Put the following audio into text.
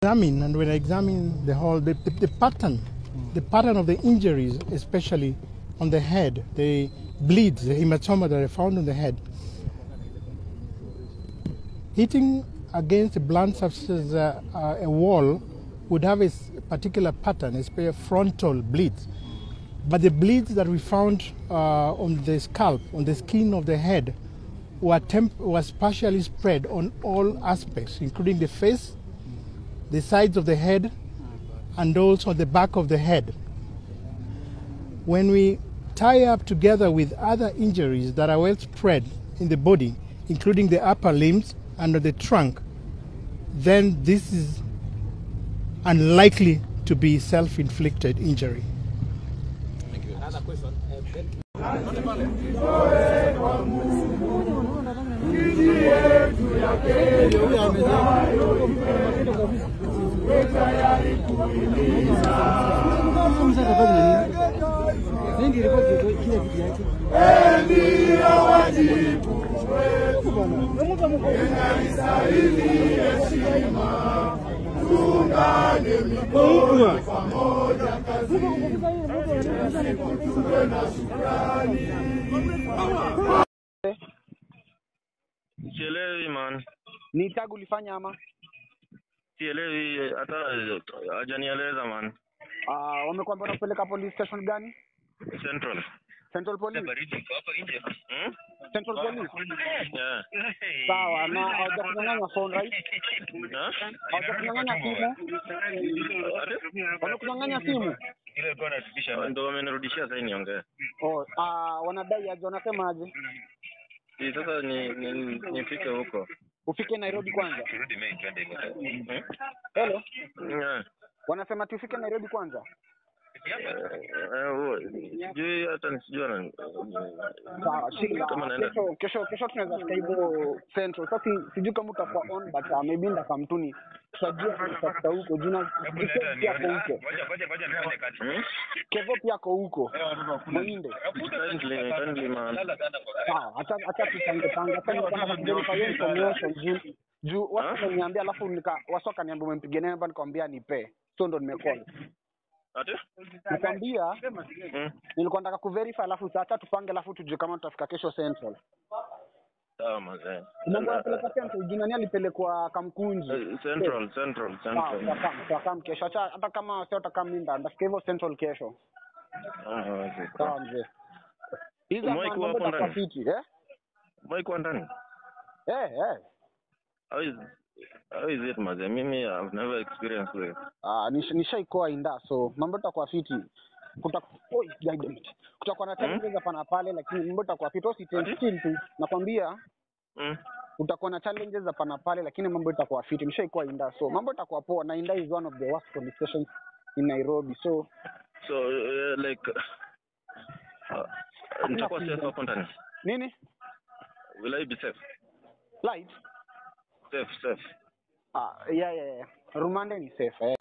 Examine, and when I examine the whole, the pattern of the injuries, especially on the head, the bleeds, the hematoma that I found on the head, hitting against a blunt surface, a wall, would have a particular pattern, especially frontal bleeds. But the bleeds that we found on the scalp, on the skin of the head, was partially spread on all aspects, including the face, the sides of the head, and also the back of the head. When we tie up together with other injuries that are well spread in the body, including the upper limbs and the trunk, then this is unlikely to be self-inflicted injury. Thank you. Another question. Sielewi man. Ni tag ulifanya ama? Sielewi hata hajanieleza man. Wamekwambia unapeleka police station gani? Central Police. Hapa nje. Central Police. Yeah. Sawa, na haujakunyang'anya phone right? Haujakunyang'anya simu? Wanakunyang'anya simu? Ile ilikuwa inatisha. Ndio wamenirudishia sasa niongee. Wanadai aje, wanasema aje? Sasa nifike huko. Ufike Nairobi kwanza. Turudi Mei twende huko. Hello? Yeah. Wanasema tufike Nairobi kwanza. Sijui hata nisijua na. Sawa, kesho tunaweza fika hivyo Central. Sasa sijui kama utakuwa on but maybe ndakamtuni. Tutajua tutafuta huko jina pia huko. Ngoja kati. Kevo pia ako huko. Mwinde. Kindly man. Sawa, hata tutange sasa nilikuwa verify information juu watu waniambia alafu wasoka niambia umempigia namba nikamwambia nipe. So ndo nimecall. Nikwambia nilikuwa nataka kuverify alafu sasa tupange alafu tujue kama tutafika kesho Central. Sawa mzee. Mungu anapeleka Central, jina nani alipelekwa Kamkunji? Central. Sawa, kama kesho hata kama sio kama minda ndafika hivyo Central kesho. Sawa mzee. Hizo mambo hapo ndani. Mike ndani. How is it mzee? Mimi I've never experienced it. Nishaikoa inda so mambo yatakuwa fiti. Kutakuwa na challenges hapa na pale lakini mambo yatakuwa fiti. Usitension tu. Nakwambia utakuwa na challenges hapa na pale lakini mambo yatakuwa fiti. Nishaikoa inda so mambo yatakuwa poa na inda is one of the worst police stations in Nairobi. So like nitakuwa safe hapo ndani. Nini? Will I be safe? Light? Safe. Yeah. Rumande ni safe.